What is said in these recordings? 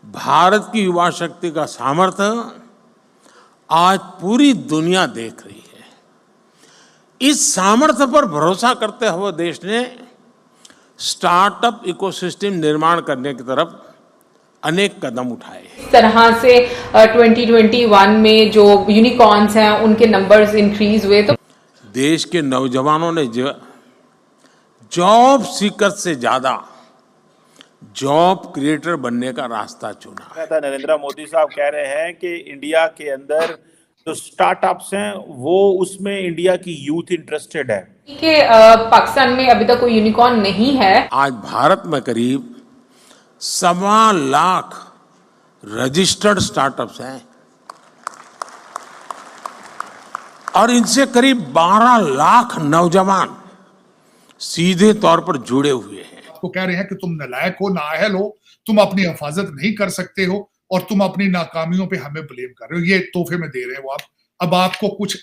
भारत की युवा शक्ति का सामर्थ्य आज पूरी दुनिया देख रही है। इस सामर्थ्य पर भरोसा करते हुए देश ने स्टार्टअप इकोसिस्टम निर्माण करने की तरफ अनेक कदम उठाए हैं। इस तरह से 2021 में जो यूनिकॉर्न्स हैं उनके नंबर्स इंक्रीज हुए, तो देश के नौजवानों ने जॉब सीकर से ज्यादा जॉब क्रिएटर बनने का रास्ता चुना है। नरेंद्र मोदी साहब कह रहे हैं कि इंडिया के अंदर जो स्टार्टअप्स हैं वो उसमें इंडिया की यूथ इंटरेस्टेड है कि पाकिस्तान में अभी तक कोई यूनिकॉर्न नहीं है। आज भारत में करीब 1.25 लाख रजिस्टर्ड स्टार्टअप्स हैं और इनसे करीब 12 लाख नौजवान सीधे तौर पर जुड़े हुए हैं। आपको कह रहे हैं कि तुम नालायक हो, नाअहल हो, तुम अपनी हिफाजत नहीं कर सकते हो और तुम अपनी नाकामियों पे हमें ब्लेम कर रहे हो। ये तोहफे में दे रहे हो आप। अब आपको कुछ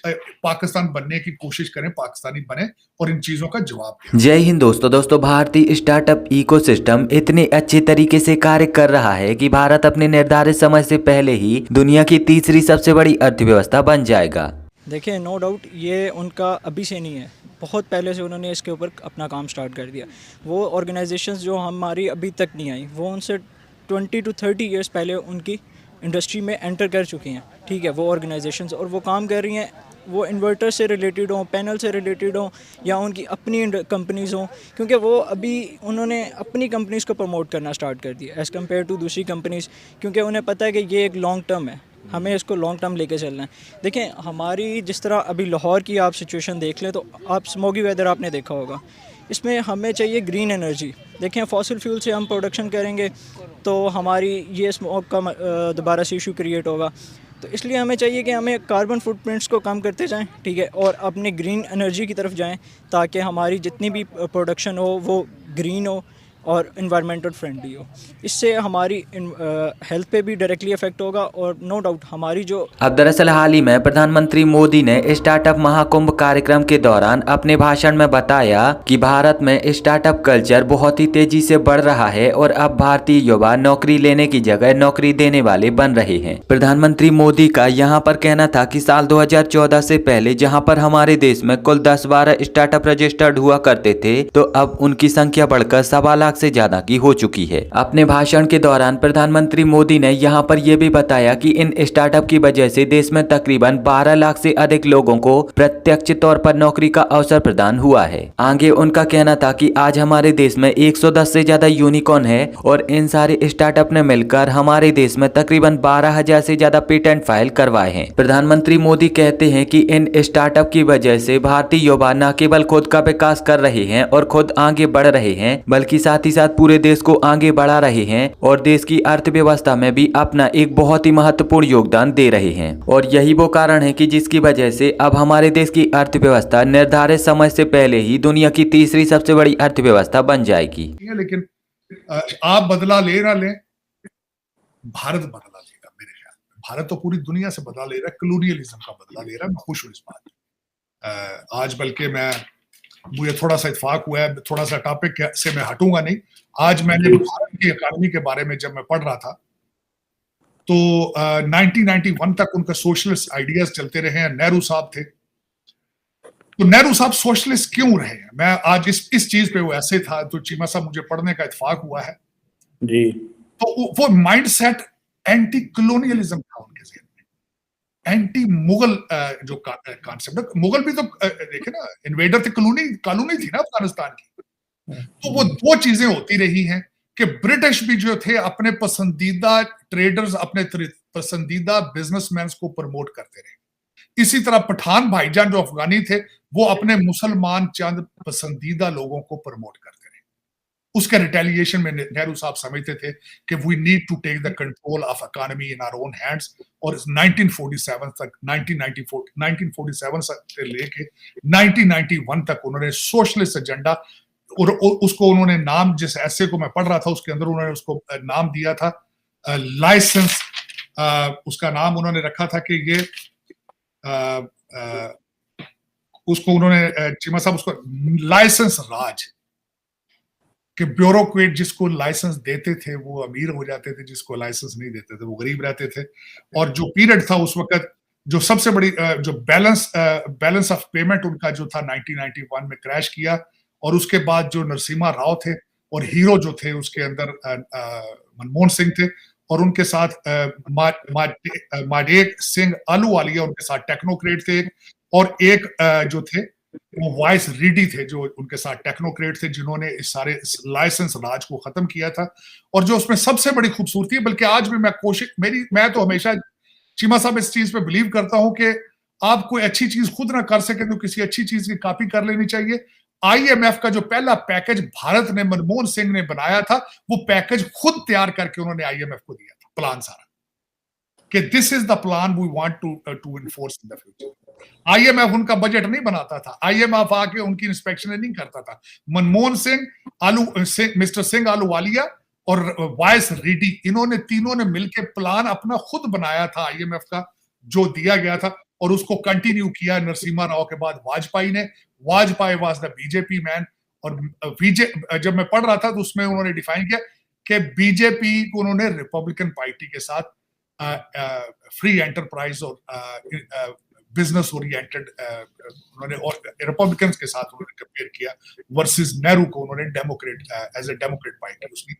पाकिस्तान बनने की कोशिश करें, पाकिस्तानी बने और इन चीजों का जवाब दें। जय हिंद दोस्तों, भारतीय स्टार्टअप इकोसिस्टम इतने अच्छे तरीके से कार्य कर रहा है कि भारत अपने निर्धारित समय से पहले ही दुनिया की तीसरी सबसे बड़ी अर्थव्यवस्था बन जाएगा। देखिए, नो डाउट ये उनका अभी से नहीं है, बहुत पहले से उन्होंने इसके ऊपर अपना काम स्टार्ट कर दिया। वो ऑर्गेनाइजेशंस जो हमारी अभी तक नहीं आई, वो उनसे 20 to 30 ईयर्स पहले उनकी इंडस्ट्री में एंटर कर चुकी हैं। ठीक है, वो ऑर्गेनाइजेशंस और वो काम कर रही हैं, वो इन्वर्टर से रिलेटेड हों, पैनल से रिलेटेड हों या उनकी अपनी कंपनीज़ हों, क्योंकि वो अभी उन्होंने अपनी कंपनीज़ को प्रमोट करना स्टार्ट कर दिया एज़ कम्पेयर टू दूसरी कंपनीज़, क्योंकि उन्हें पता है कि ये एक लॉन्ग टर्म है, हमें इसको लॉन्ग टर्म लेके चलना है। देखें, हमारी जिस तरह अभी लाहौर की आप सिचुएशन देख लें तो आप स्मोगी वेदर आपने देखा होगा, इसमें हमें चाहिए ग्रीन एनर्जी। देखें, फॉसिल फ्यूल से हम प्रोडक्शन करेंगे तो हमारी ये स्मोक का दोबारा से इशू क्रिएट होगा, तो इसलिए हमें चाहिए कि हमें कार्बन फुटप्रिंट्स को कम करते जाएं, ठीक है, और अपने ग्रीन एनर्जी की तरफ जाएं ताकि हमारी जितनी भी प्रोडक्शन हो वो ग्रीन हो और इन्वायरमेंटल फ्रेंडली हो। इससे हमारी हेल्थ पे भी डायरेक्टली इफेक्ट होगा और नो डाउट हमारी जो अब दरअसल हाल ही में प्रधानमंत्री मोदी ने स्टार्टअप महाकुंभ कार्यक्रम के दौरान अपने भाषण में बताया कि भारत में स्टार्टअप कल्चर बहुत ही तेजी से बढ़ रहा है और अब भारतीय युवा नौकरी लेने की जगह नौकरी देने वाले बन रहे हैं। प्रधानमंत्री मोदी का यहाँ पर कहना था कि साल 2014 से पहले जहाँ पर हमारे देश में कुल 10-12 स्टार्टअप रजिस्टर्ड हुआ करते थे, तो अब उनकी संख्या बढ़कर 1.25 लाख से ज्यादा की हो चुकी है। अपने भाषण के दौरान प्रधानमंत्री मोदी ने यहाँ पर यह भी बताया कि इन स्टार्टअप की वजह से देश में तकरीबन 12 लाख से अधिक लोगों को प्रत्यक्ष तौर पर नौकरी का अवसर प्रदान हुआ है। आगे उनका कहना था कि आज हमारे देश में 110 से ज्यादा यूनिकॉर्न है और इन सारे स्टार्टअप ने मिलकर हमारे देश में तकरीबन 12,000 से ज्यादा पेटेंट फाइल करवाए हैं। प्रधानमंत्री मोदी कहते हैं कि इन स्टार्टअप की वजह से भारतीय युवा न केवल खुद का विकास कर रहे हैं और खुद आगे बढ़ रहे हैं, बल्कि साथ ही साथ पूरे देश को आगे बढ़ा रहे हैं और देश की अर्थव्यवस्था में भी अपना एक बहुत ही महत्वपूर्ण योगदान दे रहे हैं। और यही वो कारण है कि जिसकी वजह से अब हमारे देश की अर्थव्यवस्था निर्धारित समय से पहले ही दुनिया की तीसरी सबसे बड़ी अर्थव्यवस्था बन जाएगी। लेकिन आप बदला ले ना लें, भारत बदला लेगा। मेरे ख्याल में भारत तो पूरी दुनिया से बदला ले रहा है, कॉलोनियलिज्म का बदला ले रहा है। मैं खुश हूँ इस बात। आज बल्कि मुझे थोड़ा सा इत्तेफाक हुआ है, थोड़ा सा टॉपिक से मैं हटूंगा नहीं। आज मैंने भारत की इकोनॉमी के बारे में जब मैं पढ़ रहा था तो 1991 तक उनका सोशलिस्ट आइडियाज चलते रहे हैं। नेहरू साहब थे, तो नेहरू साहब सोशलिस्ट क्यों रहे हैं? मैं आज इस चीज पे वो ऐसे था, तो चीमा साहब मुझे पढ़ने का इत्तेफाक हुआ है जी। तो वो माइंडसेट एंटी कॉलोनियलिज्म था उनके जहन में, एंटी मुगल जो कॉन्सेप्ट है। मुगल भी तो देखे ना, इन्वेडर थे, कॉलोनी थी ना अफगानिस्तान की। तो वो दो चीजें होती रही हैं कि ब्रिटिश भी जो थे अपने पसंदीदा ट्रेडर्स, अपने पसंदीदा बिजनेसमैन को प्रमोट करते रहे। इसी तरह पठान भाईजान जो अफगानी थे वो अपने मुसलमान चंद पसंदीदा लोगों को प्रमोट करते रहे। उसके रिटेलिएशन में नेहरू साहब समझते थे कि we need to take the control of economy in our own hands. और 1947 तक 1947 से लेके 1991 तक उन्होंने सोशलिस्ट एजेंडा, और उसको उन्होंने नाम, जिस ऐसे को मैं पढ़ रहा था उसके अंदर उन्होंने उसको नाम दिया था लाइसेंस। उसका नाम उन्होंने रखा था कि ये उसको उन्होंने चीमा साहब उसको लाइसेंस राज, कि ब्यूरोक्रेट जिसको लाइसेंस देते थे वो अमीर हो जाते थे, जिसको लाइसेंस नहीं देते थे वो गरीब रहते थे। और जो पीरियड था उस वक्त, जो सबसे बड़ी जो बैलेंस ऑफ पेमेंट उनका जो था 1991 में क्रैश किया। और उसके बाद जो नरसिम्हा राव थे और हीरो जो थे उसके अंदर मनमोहन सिंह थे, और उनके साथ माडेक सिंह आलूवालिया उनके साथ टेक्नोक्रेट थे, और एक जो थे वो वाइस रीडी थे जो उनके साथ टेक्नोक्रेट थे, जिन्होंने इस सारे लाइसेंस राज को खत्म किया था। और जो उसमें सबसे बड़ी खूबसूरती है, बल्कि आज भी मैं तो हमेशा चीमा साहब इस चीज पे बिलीव करता हूं कि आप कोई अच्छी चीज खुद ना कर सके तो किसी अच्छी चीज की कॉपी कर लेनी चाहिए। आईएमएफ का जो पहला पैकेज भारत ने, मनमोहन सिंह ने बनाया था, वो पैकेज खुद तैयार करके उन्होंने आईएमएफ को दिया था, प्लान सारा, कि this is the plan we want to enforce in the future. IMF उनका बजट नहीं बनाता था, आईएमएफ आके उनकी इंस्पेक्शन नहीं करता था। मनमोहन सिंह, मिस्टर सिंह आलूवालिया और वाइस रीडी, इन्होंने तीनों ने मिलकर प्लान अपना खुद बनाया था आईएमएफ का, जो दिया गया था, और उसको कंटिन्यू किया नरसिम्हा राव के बाद वाजपेयी ने। Vajpayee was the BJP man. और जब मैं पढ़ रहा था तो उसमें उन्होंने डिफाइन किया कि बीजेपी को उन्होंने रिपब्लिकन पार्टी के साथ फ्री एंटरप्राइज और बिजनेस ओरिएंटेड उन्होंने, और रिपब्लिकन के साथ उन्होंने कंपेयर किया, वर्सेस नेहरू को उन्होंने democrat as a democrat party उसकी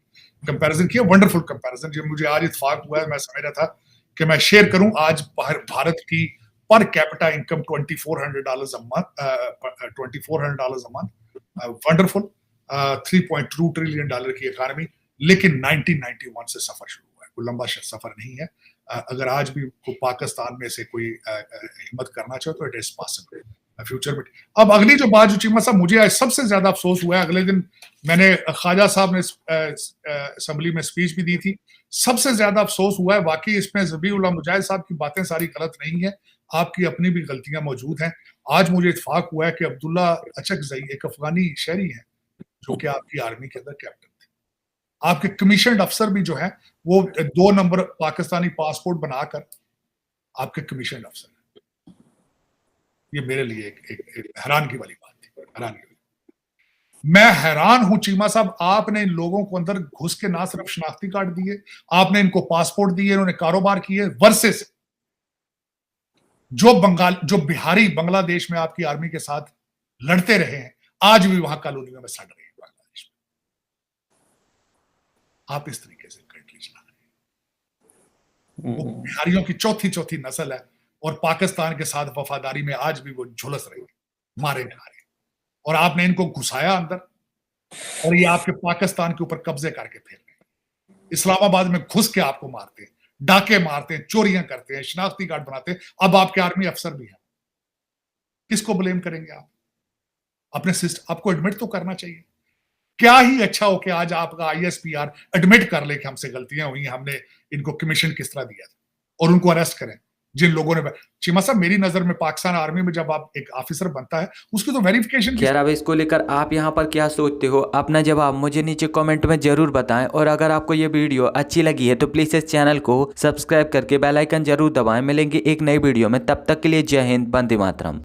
कंपैरिजन किया। वंडरफुल कंपैरिजन जो मुझे आज इत्तेफाक हुआ है, मैं समझ रहा था कि मैं शेयर करूं। आज भारत की per capita income $2,400 a month, wonderful, $3.2 trillion की इकोनॉमी, लेकिन 1991 से सफर शुरू हुआ है, कोई लंबा सफर नहीं है। अगर आज भी पाकिस्तान में से कोई हिम्मत करना चाहे तो इट इज पॉसिबल फ्यूचर में। अब अगली जो बात जो चीमा साहब, मुझे आज सबसे ज्यादा अफसोस हुआ है, अगले दिन मैंने ख्वाजा साहब ने असेंबली में स्पीच भी दी थी, सबसे ज्यादा अफसोस हुआ है वाकई इसमें ज़बीउल्लाह मुजाहिद साहब की बातें सारी गलत नहीं है, आपकी अपनी भी गलतियां मौजूद हैं। आज मुझे इत्तेफाक हुआ है कि अब्दुल्ला अचकज़ई एक अफगानी शहरी है जो कि आपकी आर्मी के अंदर कैप्टन थे। आपके कमीशन अफसर भी जो है वो 2 नंबर पाकिस्तानी पासपोर्ट बनाकर आपके कमीशन अफसर है। ये मेरे लिए एक हैरान की वाली बात थी, हैरान की। मैं हैरान हूं चीमा साहब, आपने इन लोगों को अंदर घुस के ना सिर्फ शनाख्ती कार्ड दिए, आपने इनको पासपोर्ट दिए, इन्होंने कारोबार किए, वर्सेस जो बिहारी बांग्लादेश में आपकी आर्मी के साथ लड़ते रहे हैं, आज भी वहां कॉलोनियों में सड़ रहे हैं बांग्लादेश में। आप इस तरीके से कंट्री चला रहे हैं। वो बिहारियों की चौथी नस्ल है और पाकिस्तान के साथ वफादारी में आज भी वो झुलस रहे हैं, मारे जा रहे हैं, और आपने इनको घुसाया अंदर, और ये आपके पाकिस्तान के ऊपर कब्जे करके फिर रहे हैं। इस्लामाबाद में घुस के आपको मारते हैं, डाके मारते हैं, चोरियां करते हैं, शनाख्ती कार्ड बनाते हैं, अब आपके आर्मी अफसर भी हैं। किसको ब्लेम करेंगे आप? अपने सिस्टम, आपको एडमिट तो करना चाहिए। क्या ही अच्छा हो कि आज आपका आईएसपीआर एडमिट कर ले कि हमसे गलतियां हुई, हमने इनको कमीशन किस तरह दिया था, और उनको अरेस्ट करें जिन लोगों ने। चीमा साहब, मेरी नजर में पाकिस्तान आर्मी में जब आप एक ऑफिसर बनता है उसकी तो वेरिफिकेशन। यार, अब इसको लेकर आप यहाँ पर क्या सोचते हो? अपना जवाब मुझे नीचे कमेंट में जरूर बताएं, और अगर आपको ये वीडियो अच्छी लगी है तो प्लीज इस चैनल को सब्सक्राइब करके बेल आइकन जरूर दबाएं। मिलेंगे एक नई वीडियो में, तब तक के लिए जय हिंद, वंदे मातरम।